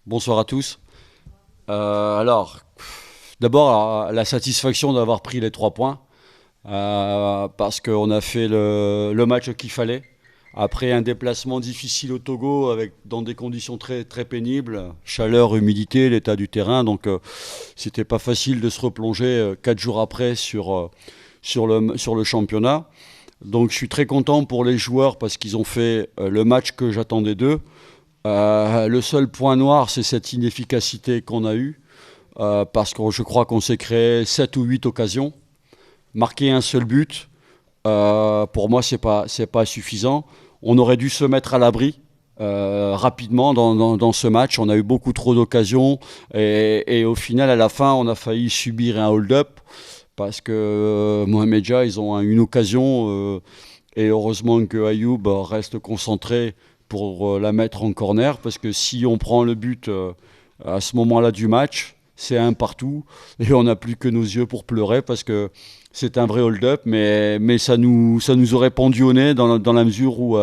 Bonsoir à tous. Alors, d'abord, la satisfaction d'avoir pris les 3 points, parce qu'on a fait le match qu'il fallait. Après un déplacement difficile au Togo, dans des conditions très, très pénibles, chaleur, humidité, l'état du terrain, donc c'était pas facile de se replonger 4 jours après sur le championnat. Donc je suis très content pour les joueurs parce qu'ils ont fait le match que j'attendais d'eux. Le seul point noir, c'est cette inefficacité qu'on a eue, parce que je crois qu'on s'est créé 7 ou 8 occasions. Marquer un seul but, pour moi, c'est pas suffisant. On aurait dû se mettre à l'abri rapidement dans ce match. On a eu beaucoup trop d'occasions et au final, à la fin, on a failli subir un hold-up parce que Mohamed Dia, ils ont une occasion et heureusement que Ayoub reste concentré pour la mettre en corner, parce que si on prend le but à ce moment-là du match, c'est un partout et on n'a plus que nos yeux pour pleurer parce que c'est un vrai hold-up, mais ça nous aurait pendu au nez dans la mesure où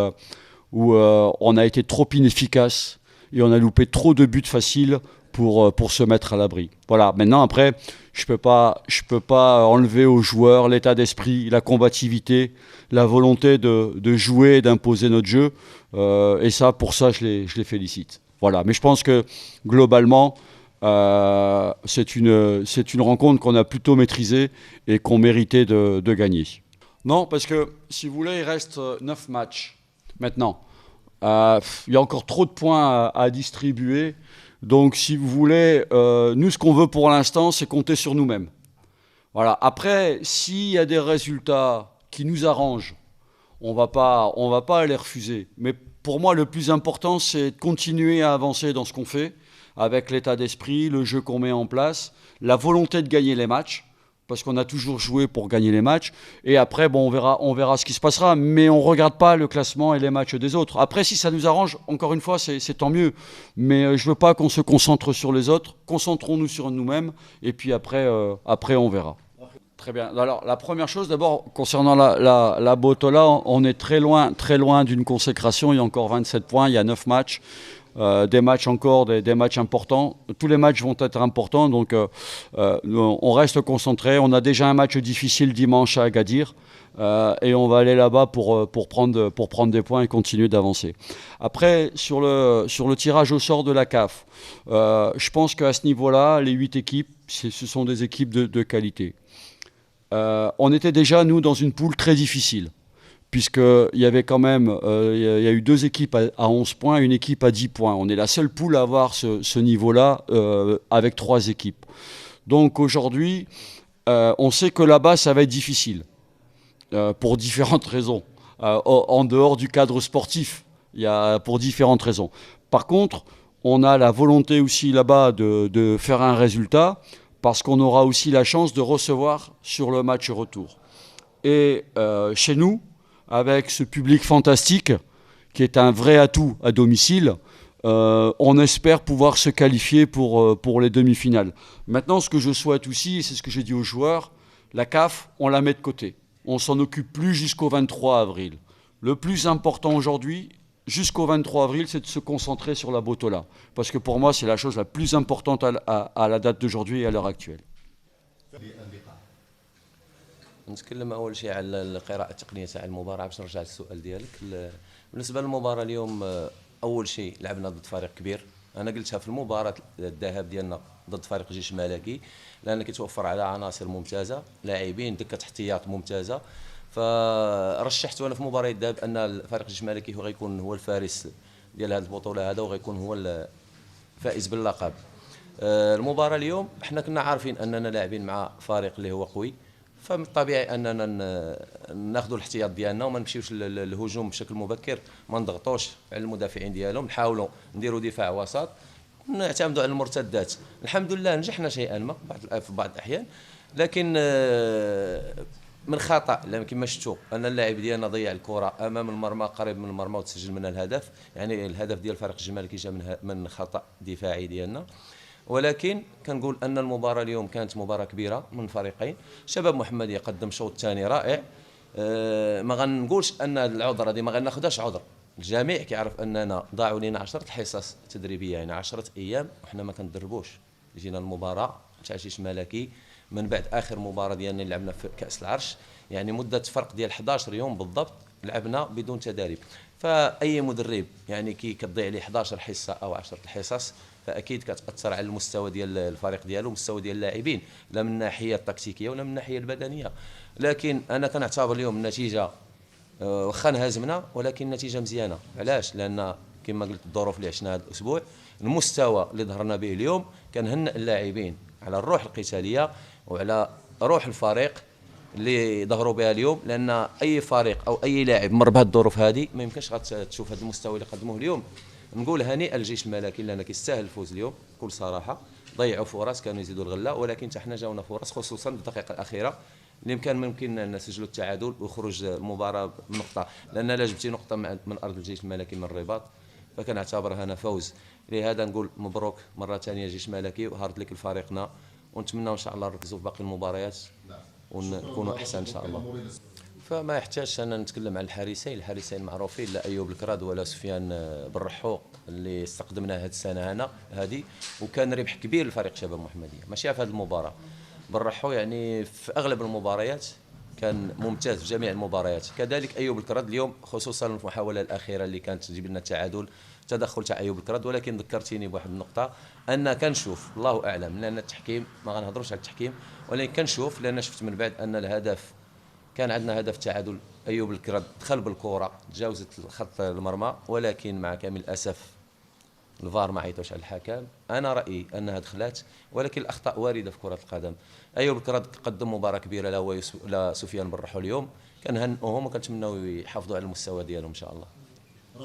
on a été trop inefficace et on a loupé trop de buts faciles pour se mettre à l'abri. Voilà, maintenant après, je peux pas enlever aux joueurs l'état d'esprit, la combativité, la volonté de jouer et d'imposer notre jeu. Et ça, pour ça, je les félicite. Voilà, mais je pense que globalement, c'est une rencontre qu'on a plutôt maîtrisée et qu'on méritait de gagner. Non, parce que si vous voulez, il reste 9 matchs maintenant. Il y a encore trop de points à distribuer. Donc, si vous voulez, nous, ce qu'on veut pour l'instant, c'est compter sur nous-mêmes. Voilà. Après, s'il y a des résultats qui nous arrangent, on va pas les refuser. Mais pour moi, le plus important, c'est de continuer à avancer dans ce qu'on fait, avec l'état d'esprit, le jeu qu'on met en place, la volonté de gagner les matchs, parce qu'on a toujours joué pour gagner les matchs. Et après, bon, on verra ce qui se passera. Mais on ne regarde pas le classement et les matchs des autres. Après, si ça nous arrange, encore une fois, c'est tant mieux. Mais je ne veux pas qu'on se concentre sur les autres. Concentrons-nous sur nous-mêmes. Et puis après, on verra. Très bien. Alors, la première chose, d'abord, concernant la Botola, on est très loin d'une consécration. Il y a encore 27 points, il y a 9 matchs. Des matchs encore, des matchs importants. Tous les matchs vont être importants, donc on reste concentré. On a déjà un match difficile dimanche à Agadir, et on va aller là-bas pour prendre des points et continuer d'avancer. Après, sur le tirage au sort de la CAF, je pense qu'à ce niveau-là, les 8 équipes, ce sont des équipes de qualité. On était déjà, nous, dans une poule très difficile, puisqu'il y avait quand même, il y a eu 2 équipes à 11 points, une équipe à 10 points. On est la seule poule à avoir ce niveau-là, avec 3 équipes. Donc aujourd'hui, on sait que là-bas, ça va être difficile, pour différentes raisons. En dehors du cadre sportif, pour différentes raisons. Par contre, on a la volonté aussi là-bas de faire un résultat, parce qu'on aura aussi la chance de recevoir sur le match retour. Et chez nous, avec ce public fantastique, qui est un vrai atout à domicile, on espère pouvoir se qualifier pour les demi-finales. Maintenant, ce que je souhaite aussi, et c'est ce que j'ai dit aux joueurs, la CAF, on la met de côté. On ne s'en occupe plus jusqu'au 23 avril. Le plus important aujourd'hui, jusqu'au 23 avril, c'est de se concentrer sur la Botola. Parce que pour moi, c'est la chose la plus importante à la date d'aujourd'hui et à l'heure actuelle. نتكلم اول شيء على القراءه التقنيه تاع المباراه باش نرجع للسؤال ديالك. بالنسبه للمباراه اليوم، اول شيء لعبنا ضد فريق كبير. انا قلتها في المباراه الذهاب ديالنا ضد فريق جيش ملكي، لان كيتوفر على عناصر ممتازه، لاعبين دكه احتياط ممتازه. فرشحت وانا في مباراه الذهاب ان فريق جيش ملكي هو غيكون هو الفارس ديال هذه البطوله هذا، وغيكون هو الفائز باللقب. المباراه اليوم احنا كنا عارفين اننا لاعبين مع فريق اللي هو قوي، فمن الطبيعي اننا ناخذوا الاحتياط ديالنا وما نمشيوش للهجوم بشكل مبكر، ما نضغطوش على المدافعين ديالهم، نحاولوا نديروا دفاع وسط، نعتمدوا على المرتدات. الحمد لله نجحنا شيئا ما في بعض الاحيان، لكن من خطا كما شفتوا ان اللاعب ديالنا ضيع الكره امام المرمى، قريب من المرمى، وتسجل منها الهدف. يعني الهدف ديال فريق الجمال جاء من خطا دفاعي ديالنا. ولكن كنقول ان المباراه اليوم كانت مباراه كبيره من فريقين. شباب محمد يقدم شوط ثاني رائع. ما غنقولش ان العذر هذه ما غناخذهاش عذر، الجميع كيعرف اننا ضاعوا لنا 10 حصص تدريبيه، يعني 10 ايام وحنا ما كندربوش. جينا المباراه تاع جيش ملكي من بعد اخر مباراه ديالنا اللي لعبنا في كاس العرش، يعني مده فرق ديال 11 يوم بالضبط لعبنا بدون تدريب. فاي مدرب يعني كي كتضيع عليه 11 حصه او 10 حصص فاكيد كتاثر على المستوى ديال الفريق ديالو ومستوى ديال اللاعبين، لا من الناحيه التكتيكيه ولا من الناحيه البدنيه. لكن انا كنعتبر اليوم النتيجه واخا انهزمنا ولكن نتيجه مزيانه. علاش؟ لان كما قلت الظروف اللي عشنا هذا الاسبوع، المستوى اللي ظهرنا به اليوم كنهنئ اللاعبين على الروح القتاليه وعلى روح الفريق اللي ظهروا بها اليوم، لان اي فريق او اي لاعب مر بهذه الظروف هذه ما يمكنش غتشوف هذا المستوى اللي قدموه اليوم. نقول هنيئا الجيش الملكي لان كيستاهل الفوز اليوم بكل صراحه. ضيعوا فرص كانوا يزيدوا الغله، ولكن حتى حنا جاونا فرص خصوصا في الدقيقه الاخيره اللي ممكن نسجلوا التعادل وخروج المباراه بنقطه، لان لا جبتي نقطه من ارض الجيش الملكي من الرباط فكنعتبرها انا فوز. لهذا نقول مبروك مره ثانيه جيش ملكي وهارد لك لفريقنا، ونتمنى ان شاء الله نركزوا في باقي المباريات ونكونوا احسن ان شاء الله. فما يحتاجش انا نتكلم عن الحارسين معروفين، لا ايوب الكراد ولا سفيان بن رحو اللي استقدمناه هذه السنه هذه، وكان ربح كبير لفريق شباب محمديه ماشي في هذه المباراه. بن رحو يعني في اغلب المباريات كان ممتاز في جميع المباريات، كذلك ايوب الكراد اليوم خصوصا في المحاوله الاخيره اللي كانت تجيب لنا التعادل تدخل تاع ايوب الكراد. ولكن ذكرتيني بواحد النقطه ان كنشوف الله اعلم لان التحكيم ما غنهضروش على التحكيم، ولكن كنشوف لان شفت من بعد ان الهدف كان عندنا هدف تعادل، ايوب الكراد دخل بالكره تجاوزت خط المرمى، ولكن مع كامل الاسف الفار ما عيطوش على الحكم. انا رايي انها دخلت، ولكن الاخطاء وارده في كره القدم. ايوب الكراد قدم مباراه كبيره لا سفيان بن رحو اليوم، كنهنئوهم وكنتمناو يحافظوا على المستوى ديالهم ان شاء الله.